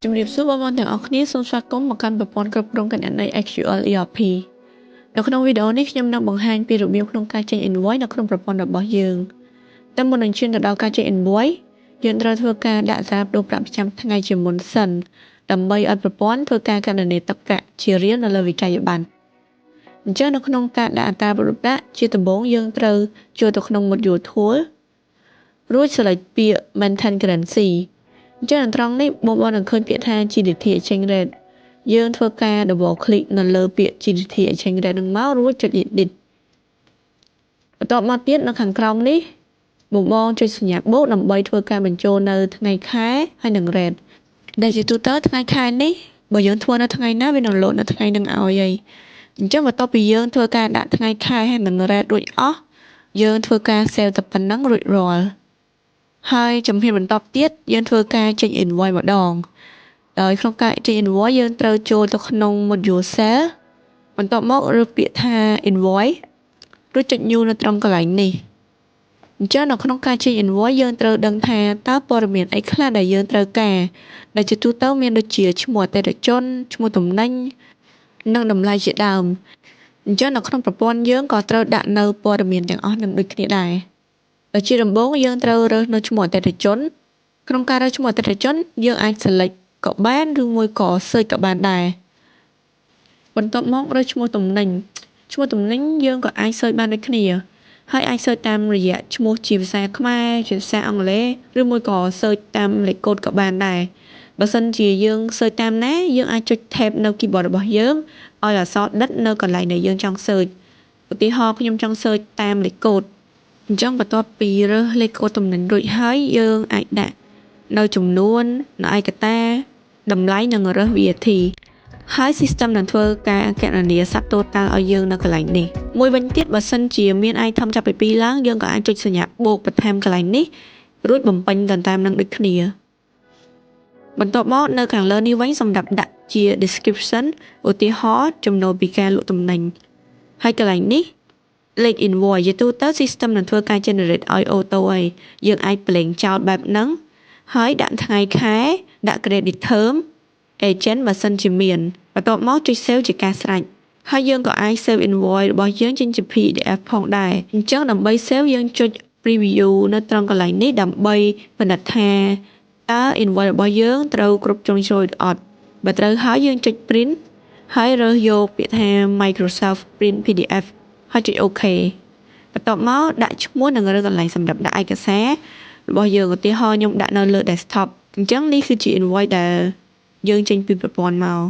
ជំរាបសួរបងប្អូនទាំងអស់គ្នាសូមស្វាគមន៍មកកាន់ប្រព័ន្ធគ្រប់គ្រងគណនេយ្យ SQL ERP នៅក្នុងវីដេអូនេះខ្ញុំនឹងបង្ហាញពីរបៀបក្នុងការចេញ invoice នៅក្នុងប្រព័ន្ធរបស់យើងតែមុននឹងឈានទៅដល់ការចេញ invoice យើងត្រូវធ្វើការដាក់សារប្តូរប្រាក់ប្រចាំថ្ងៃជាមុនសិនដើម្បីឲ្យប្រព័ន្ធធ្វើការគណនាទឹកប្រាក់ជារៀលនៅលើវិច័យប័ណ្ណអញ្ចឹងនៅក្នុងការដាក់អត្រាប្តូរប្រាក់ជាដំបូងយើងត្រូវចូលទៅក្នុង module tool រួច select ពាក្យ maintain currency អញ្ចឹងត្រង់នេះបងប្អូននឹងឃើញពាក្យថា GDT exchange rate យើងធ្វើការ double click នៅលើពាក្យ GDT exchange rate នឹងមករួចចុច edit បន្ទាប់មកទៀតនៅខាងក្រោមនេះបងចុចសញ្ញាបូកដើម្បីធ្វើការបញ្ចូលនៅថ្ងៃខែហើយនិង rate ដែលជាទូទៅថ្ងៃខែនេះបើយើងធ្វើនៅថ្ងៃណាវានឹងលោតនៅថ្ងៃនឹងឲ្យហើយអញ្ចឹងបន្ទាប់ពីយើងធ្វើការដាក់ថ្ងៃខែហើយនិង rate រួចអស់យើងធ្វើការ save តែប៉ុណ្ណឹងរួចរាល់ហើយជំហានបន្ទាប់ទៀតយើងធ្វើការចេញ invoice ម្ដងដោយក្នុងការចេញ invoice យើងត្រូវចូលទៅក្នុង module cell បន្ទាប់មករើសពាក្យថា invoice រួចចុច new នៅត្រង់កន្លែងនេះអញ្ចឹងនៅក្នុងការចេញ invoice យើងត្រូវដឹងថាតើព័ត៌មានអីខ្លះដែលយើងត្រូវការដែលជាទូទៅមានដូចជាឈ្មោះអតិថិជនឈ្មោះទំនិញនិងតម្លៃជាដើមអញ្ចឹងនៅក្នុងប្រព័ន្ធយើងក៏ត្រូវដាក់នៅព័ត៌មានទាំងអស់នឹងដូចគ្នាដែរដោយជាដំបូងយើងត្រូវរើសនៅឈ្មោះអតិថិជនក្នុងការរើសឈ្មោះអតិថិជនយើងអាច select ក៏បានឬមួយក៏ search ក៏បានដែរបន្ទាប់មករើសឈ្មោះទំនិញយើងក៏អាច search បានដូចគ្នាហើយអាច search តាមរយៈឈ្មោះជាភាសាខ្មែរជាភាសាអង់គ្លេសឬមួយក៏ search តាមលេខកូដក៏បានដែរបើសិនជាយើង search តាមណាយើងអាចចុច tab នៅ keyboard របស់យើងឲ្យអក្សរដិតនៅកន្លែងដែលយើងចង់ search ឧទាហរណ៍ខ្ញុំចង់ search តាមលេខកូដអញ្ចឹងបន្ទាប់ពីរើសលេខកូដទំនិញរួចហើយយើងអាចដាក់នៅចំនួននៅឯកតាតម្លៃនិងរើស VAT ហើយ system នឹងធ្វើការគណនា subtotal ឲ្យយើងនៅកន្លែងនេះមួយវិញទៀតបើសិនជាមាន item ចាប់ពី2ឡើងយើងក៏អាចចុចសញ្ញាបូកបន្ថែមកន្លែងនេះរួចបំពេញតាមនឹងដូចគ្នាបន្ទាប់មកនៅខាងលើនេះវិញសម្រាប់ដាក់ជា description ឧទាហរណ៍ចំណូលពីការលក់ទំនិញហើយកន្លែងនេះលេខ invoice ជាទូទៅ system នឹងធ្វើការ generate ឲ្យ auto ហើយយើងអាចប្លែងចោលបែបហ្នឹងហើយដាក់ថ្ងៃខែដាក់ credit term agent បើសិនជាមានបន្ទាប់មកចុច save ជាការស្រេចហើយយើងក៏អាច save invoice របស់យើងចេញជា PDF ផងដែរអញ្ចឹងដើម្បី save យើងចុច preview នៅត្រង់កន្លែងនេះដើម្បីពិនិត្យថាតើ invoice របស់យើងត្រូវគ្រប់ជ្រុងជ្រោយឬអត់បើត្រូវហើយយើងចុច print ហើយរើសយកពាក្យថា Microsoft Print PDF ហើយចុច OK បន្ទាប់មកដាក់ឈ្មោះនិងរើសកន្លែងសម្រាប់ដាក់ឯកសាររបស់យើងឧទាហរណ៍ខ្ញុំដាក់នៅលើ desktop អញ្ចឹងនេះគឺជា invoice ដែលយើងចេញពីប្រព័ន្ធមក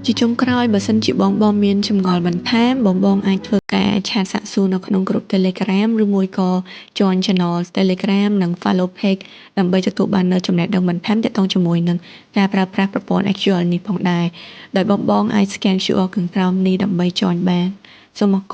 ជាចុងក្រោយបើសិនជាបងមានចម្ងល់បន្ថែមបងអាចធ្វើការឆាតសាកសួរនៅក្នុងក្រុម Telegram ឬមួយក៏ join channel Telegram និង follow page ដើម្បីទទួលបាននូវចំណេះដឹងបន្ថែមទាក់ទងជាមួយនឹងការប្រើប្រាស់ប្រព័ន្ធ SQL នេះផងដែរដោយបងអាច scan QR ខាងក្រោមនេះដើម្បី join បានសូមអរគុណ